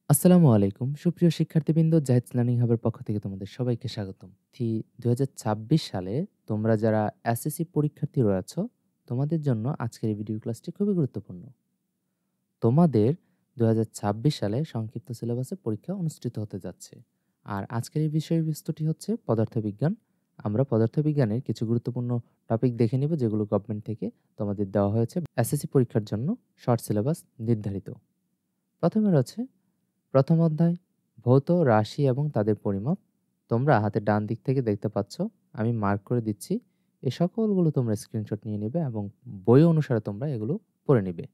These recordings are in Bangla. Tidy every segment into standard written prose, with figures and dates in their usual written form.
আসসালামু আলাইকুম। সুপ্রিয় শিক্ষার্থীবৃন্দ, জাহিদস লার্নিং হাবের পক্ষ থেকে তোমাদের সবাইকে স্বাগতম। ২০২৬ সালে তোমরা যারা এসএসসি পরীক্ষার্থী রয়েছ, তোমাদের জন্য আজকের এই ভিডিও ক্লাসটি খুবই গুরুত্বপূর্ণ। তোমাদের ২০২৬ সালে সংক্ষিপ্ত সিলেবাসে পরীক্ষা অনুষ্ঠিত হতে যাচ্ছে। আর আজকের এই বিষয়বস্তুটি হচ্ছে পদার্থবিজ্ঞান। আমরা পদার্থবিজ্ঞানের কিছু গুরুত্বপূর্ণ টপিক দেখে নিব, যেগুলো গভর্নমেন্ট থেকে তোমাদের দেওয়া হয়েছে এসএসসি পরীক্ষার জন্য শর্ট সিলেবাস নির্ধারিত। প্রথমে রয়েছে প্রথম অধ্যায়, ভৌত রাশি এবং তাদের পরিমাপ। তোমরা হাতের ডান দিক থেকে দেখতে পাচ্ছ, আমি মার্ক করে দিচ্ছি। এই সকলগুলো তোমরা স্ক্রিনশট নিয়ে নেবে এবং বই অনুসারে তোমরা এগুলো পড়ে নিবে।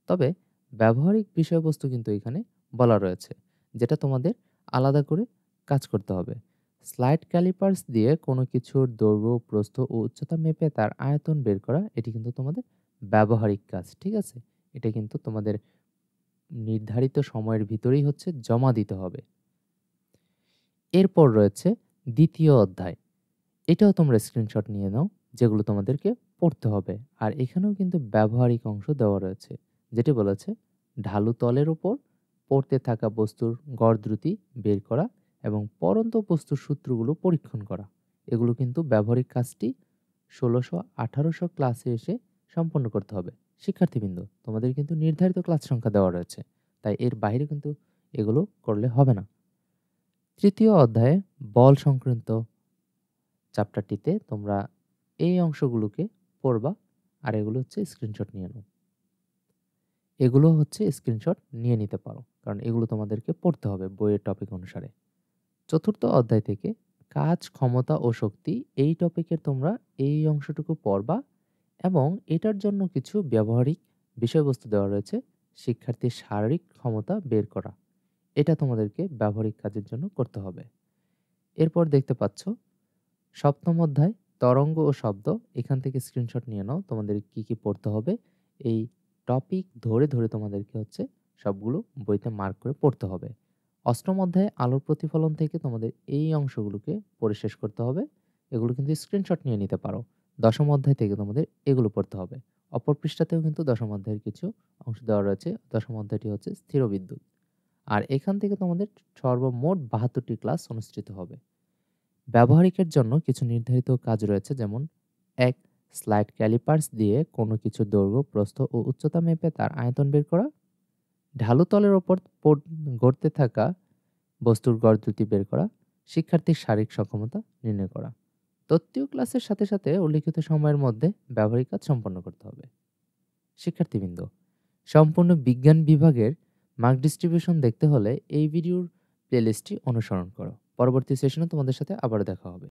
তবে ব্যবহারিক বিষয়বস্তু কিন্তু এখানে বলা রয়েছে, যেটা তোমাদের আলাদা করে কাজ করতে হবে। স্লাইড ক্যালিপার্স দিয়ে কোনো কিছুর দৈর্ঘ্য, প্রস্থ ও উচ্চতা মেপে তার আয়তন বের করা, এটি কিন্তু তোমাদের ব্যবহারিক কাজ। ঠিক আছে? এটা কিন্তু তোমাদের নির্ধারিত সময়ের ভিতরেই হচ্ছে জমা দিতে হবে। এরপর রয়েছে দ্বিতীয় অধ্যায়। এটাও তোমরা স্ক্রিনশট নিয়ে নাও, যেগুলো তোমাদেরকে পড়তে হবে। আর এখানেও কিন্তু ব্যবহারিক অংশ দেওয়া রয়েছে, যেটি বলেছে ঢালু তলের উপর পড়তে থাকা বস্তুর গড় দ্রুতি বের করা এবং পড়ন্ত বস্তুর সূত্রগুলো পরীক্ষণ করা। এগুলো কিন্তু ব্যবহারিক কাজটি ১৬০০-১৮০০ ক্লাসে এসে সম্পন্ন করতে হবে। শিক্ষার্থীবৃন্দ, তোমাদের কিন্তু নির্ধারিত ক্লাস সংখ্যা দেওয়া রয়েছে, তাই এর বাইরে কিন্তু এগুলো করলে হবে না। তৃতীয় অধ্যায়ে বল সংক্রান্ত চ্যাপ্টারটিতে তোমরা এই অংশগুলোকে পড়বা, আর এগুলো হচ্ছে স্ক্রিনশট নিয়ে নাও। এগুলো হচ্ছে স্ক্রিনশট নিয়ে নিতে পারো, কারণ এগুলো তোমাদেরকে পড়তে হবে বইয়ের টপিক অনুসারে। চতুর্থ অধ্যায় থেকে কাজ, ক্ষমতা ও শক্তি, এই টপিকের তোমরা এই অংশটুকু পড়বা এবং এটার জন্য কিছু ব্যবহারিক বিষয়বস্তু দেওয়া রয়েছে। শিক্ষার্থীর শারীরিক ক্ষমতা বের করা, এটা তোমাদেরকে ব্যবহারিক কাজের জন্য করতে হবে। এরপর দেখতে পাচ্ছ সপ্তম অধ্যায় তরঙ্গ ও শব্দ। এখান থেকে স্ক্রিনশট নিয়ে নাও, তোমাদের কি কি পড়তে হবে। এই টপিক ধরে ধরে তোমাদেরকে হচ্ছে সবগুলো বইতে মার্ক করে পড়তে হবে। অষ্টম অধ্যায়ে আলোর প্রতিফলন থেকে তোমাদের এই অংশগুলোকে পড়ে শেষ করতে হবে। এগুলো কিন্তু স্ক্রিনশট নিয়ে নিতে পারো। দশম অধ্যায় থেকে তোমাদের এগুলো পড়তে হবে। অপর পৃষ্ঠাতেও কিন্তু দশম অধ্যায়ের কিছু অংশ দেওয়া রয়েছে। দশম অধ্যায়টি হচ্ছে স্থিরবিদ্যুৎ। আর এখান থেকে তোমাদের সর্বমোট ৭২টি ক্লাস অনুষ্ঠিত হবে। ব্যবহারিকের জন্য কিছু নির্ধারিত কাজ রয়েছে, যেমন ১. স্লাইড ক্যালিপার্স দিয়ে কোনো কিছুর দৈর্ঘ্য, প্রস্থ ও উচ্চতা মেপে তার আয়তন বের করা। ঢালু তলের ওপর গড়তে থাকা বস্তুর গড় দ্রুতি বের করা। শিক্ষার্থীর শারীরিক সক্ষমতা নির্ণয় করা। তত্ত্বীয় ক্লাসের সাথে সাথে উল্লিখিত সময়ের মধ্যে ব্যবহারিক কাজ সম্পন্ন করতে হবে। শিক্ষার্থীবৃন্দ, সম্পূর্ণ বিজ্ঞান বিভাগের মার্ক ডিস্ট্রিবিউশন দেখতে হলে এই ভিডিওর প্লেলিস্টটি অনুসরণ করো। পরবর্তী সেশনে তোমাদের সাথে আবার দেখা হবে।